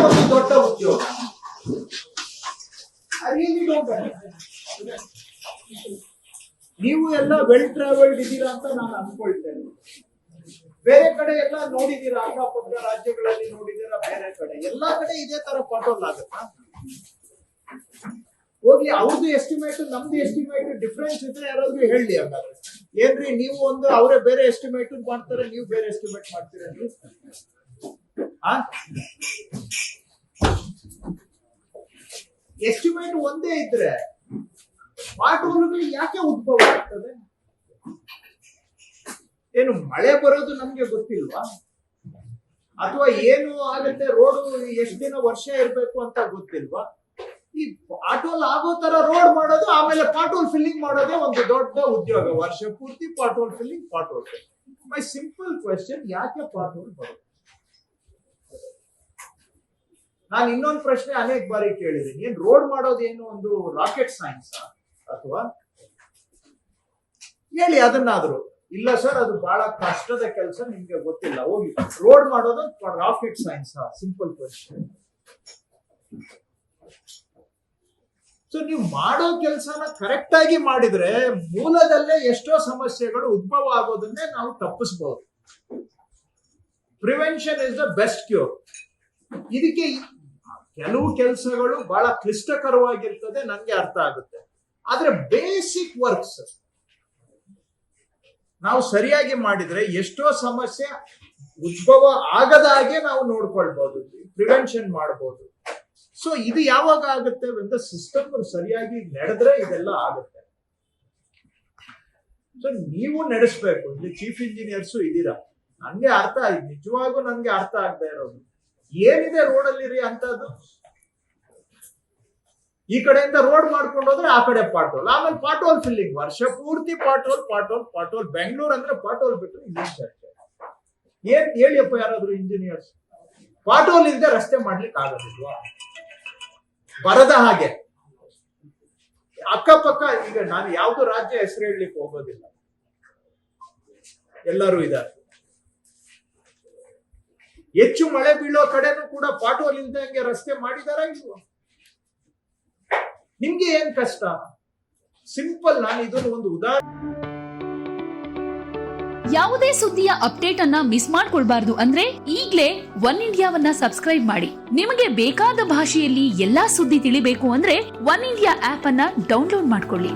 ಒಂದು ದೊಡ್ಡ ಉದ್ಯೋಗ. ನೀವು ಎಲ್ಲ ವೆಲ್ ಟ್ರಾವೆಲ್ಡ್ ಇದ್ದೀರಾ ಅಂತ ನಾನು ಅನ್ಕೊಳ್ತೇನೆ. ಬೇರೆ ಕಡೆ ಎಲ್ಲ ನೋಡಿದೀರಾ, ಅಕ್ಕಪಕ್ಕ ರಾಜ್ಯಗಳಲ್ಲಿ ನೋಡಿದೀರಾ, ಬೇರೆ ಕಡೆ ಎಲ್ಲಾ ಕಡೆ ಇದೇ ತರ ಪಾಟೋಲ್ ಆಗುತ್ತಾ? ಹೋಗ್ಲಿ, ಅವ್ರದ್ದು ಎಸ್ಟಿಮೇಟ್ ನಮ್ದು ಎಸ್ಟಿಮೇಟ್ ಡಿಫ್ರೆನ್ಸ್ ಇದ್ರೆ ಯಾರಾದ್ರೂ ಹೇಳಿ. ಹಂಗಾದ್ರೆ ಏನ್ರಿ, ನೀವು ಒಂದು ಅವರೇ ಬೇರೆ ಎಸ್ಟಿಮೇಟ್ ಮಾಡ್ತಾರೆ, ನೀವು ಬೇರೆ ಎಸ್ಟಿಮೇಟ್ ಮಾಡ್ತೀರೇನ್ರಿ? ಎಸ್ಟಿಮೇಟ್ ಒಂದೇ ಇದ್ರೆ ಪಾಟೋಲ್ಗಳು ಯಾಕೆ ಉದ್ಭವ ಆಗ್ತದೆ? ಏನು ಮಳೆ ಬರೋದು ನಮ್ಗೆ ಗೊತ್ತಿಲ್ವಾ? ಅಥವಾ ಏನು ಆಗುತ್ತೆ, ರೋಡ್ ಎಷ್ಟು ದಿನ ವರ್ಷ ಇರ್ಬೇಕು ಅಂತ ಗೊತ್ತಿಲ್ವಾ? ಈ ಪಾಟೋಲ್ ಆಗೋ ತರ ರೋಡ್ ಮಾಡೋದು, ಆಮೇಲೆ ಪಾಟೋಲ್ ಫಿಲ್ಲಿಂಗ್ ಮಾಡೋದೇ ಒಂದು ದೊಡ್ಡ ಉದ್ಯೋಗ. ವರ್ಷ ಪೂರ್ತಿ ಪಾಟೋಲ್ ಫಿಲ್ಲಿಂಗ್, ಪಾಟೋಲ್ ಫಿಲ್ಲಿಂಗ್. ಮೈ ಸಿಂಪಲ್ ಕ್ವೆಶ್ಚನ್, ಯಾಕೆ ಪಾಟೋಲ್ ಬರುತ್ತೆ? ನಾನು ಇನ್ನೊಂದು ಪ್ರಶ್ನೆ ಅನೇಕ ಬಾರಿ ಕೇಳಿದ್ದೀನಿ, ಏನ್ ರೋಡ್ ಮಾಡೋದೇನು ಒಂದು ರಾಕೆಟ್ ಸೈನ್ಸ್ ಅಥವಾ ಹೇಳಿ ಅದನ್ನಾದ್ರು. ಇಲ್ಲ ಸರ್, ಅದು ಬಹಳ ಕಷ್ಟದ ಕೆಲಸ, ನಿಮ್ಗೆ ಗೊತ್ತಿಲ್ಲ, ಹೋಗಿ ರೋಡ್ ಮಾಡೋದು rocket science. Simple question. So ನೀವು ಮಾಡೋ ಕೆಲಸನ ಕರೆಕ್ಟ್ ಆಗಿ ಮಾಡಿದ್ರೆ ಮೂಲದಲ್ಲೇ ಎಷ್ಟೋ ಸಮಸ್ಯೆಗಳು ಉದ್ಭವ ಆಗೋದನ್ನೇ ನಾವು ತಪ್ಪಿಸಬಹುದು. Prevention is the best cure. ಇದಕ್ಕೆ ಕೆಲವು ಕೆಲಸಗಳು ಬಹಳ ಕ್ಲಿಷ್ಟಕರವಾಗಿರ್ತದೆ, ನನ್ಗೆ ಅರ್ಥ ಆಗುತ್ತೆ. ಆದ್ರೆ ಬೇಸಿಕ್ ವರ್ಕ್ಸ್ ನಾವು ಸರಿಯಾಗಿ ಮಾಡಿದ್ರೆ ಎಷ್ಟೋ ಸಮಸ್ಯೆ ಉದ್ಭವ ಆಗದ ಹಾಗೆ ನಾವು ನೋಡ್ಕೊಳ್ಬಹುದು, ಪ್ರಿವೆನ್ಷನ್ ಮಾಡಬಹುದು. ಸೊ ಇದು ಯಾವಾಗ ಆಗುತ್ತೆ? ಒಂದು ಸಿಸ್ಟಮ್ ಸರಿಯಾಗಿ ನಡೆದ್ರೆ ಇದೆಲ್ಲ ಆಗುತ್ತೆ. ಸೊ ನೀವು ನಡೆಸ್ಬೇಕು. ಇಲ್ಲಿ ಚೀಫ್ ಇಂಜಿನಿಯರ್ಸು ಇದ್ದೀರಾ, ನನ್ಗೆ ಅರ್ಥ ಆಯ್ತು, ನಿಜವಾಗೂ ನನ್ಗೆ ಅರ್ಥ ಆಗ್ತಾ ಇರೋದು ಏನಿದೆ ರೋಡಲ್ಲಿ ಅಂತದ್ದು. ಈ ಕಡೆಯಿಂದ ರೋಡ್ ಮಾಡ್ಕೊಂಡು ಹೋದ್ರೆ ಆ ಕಡೆ ಪಾಟೋಲ್, ಆಮೇಲೆ ಪಾಟೋಲ್ ಫಿಲ್ಲಿಂಗ್, ವರ್ಷ ಪೂರ್ತಿ ಪಾಟೋಲ್ ಪಾಟೋಲ್ ಪಾಟೋಲ್. ಬೆಂಗಳೂರು ಅಂದ್ರೆ ಪಾಟೋಲ್ ಬಿಟ್ಟರೆ ಇನ್ನೇನು ಚರ್ಚೆ? ಏನ್ ಹೇಳಿಯಪ್ಪ ಯಾರಾದ್ರೂ ಇಂಜಿನಿಯರ್ಸ್? ಪಾಟೋಲ್ ಇಲ್ಲದೆ ರಸ್ತೆ ಮಾಡ್ಲಿಕ್ಕೆ ಆಗೋದಿಲ್ವಾ? ಬರದ ಹಾಗೆ ಅಕ್ಕಪಕ್ಕ, ಈಗ ನಾನು ಯಾವ್ದು ರಾಜ್ಯ ಹೆಸರು ಹೇಳಲಿಕ್ಕೆ ಹೋಗೋದಿಲ್ಲ, ಎಲ್ಲರೂ ಇದ್ದಾರೆ. ಹೆಚ್ಚು ಮಳೆ ಬೀಳೋ ಕಡೆನೂ ಕೂಡ ಪಾಟೋಲ್ ಇಲ್ದಂಗೆ ರಸ್ತೆ ಮಾಡಿದಾರ ಇಲ್ವಾ? ನಿಮ್ಗೆ ಏನ್ ಕಷ್ಟ? ಸಿಂಪಲ್. ನಾನು ಇದನ್ನು ಒಂದು ಉದಾಹರಣೆ. ಯಾವುದೇ ಸುದ್ದಿಯ ಅಪ್ಡೇಟ್ ಅನ್ನ ಮಿಸ್ ಮಾಡ್ಕೊಳ್ಬಾರ್ದು ಅಂದ್ರೆ ಈಗ್ಲೇ ಒನ್ ಇಂಡಿಯಾವನ್ನ ಸಬ್ಸ್ಕ್ರೈಬ್ ಮಾಡಿ. ನಿಮಗೆ ಬೇಕಾದ ಭಾಷೆಯಲ್ಲಿ ಎಲ್ಲಾ ಸುದ್ದಿ ತಿಳಿಬೇಕು ಅಂದ್ರೆ ಒನ್ ಇಂಡಿಯಾ ಆಪ್ ಅನ್ನ ಡೌನ್ಲೋಡ್ ಮಾಡ್ಕೊಳ್ಳಿ.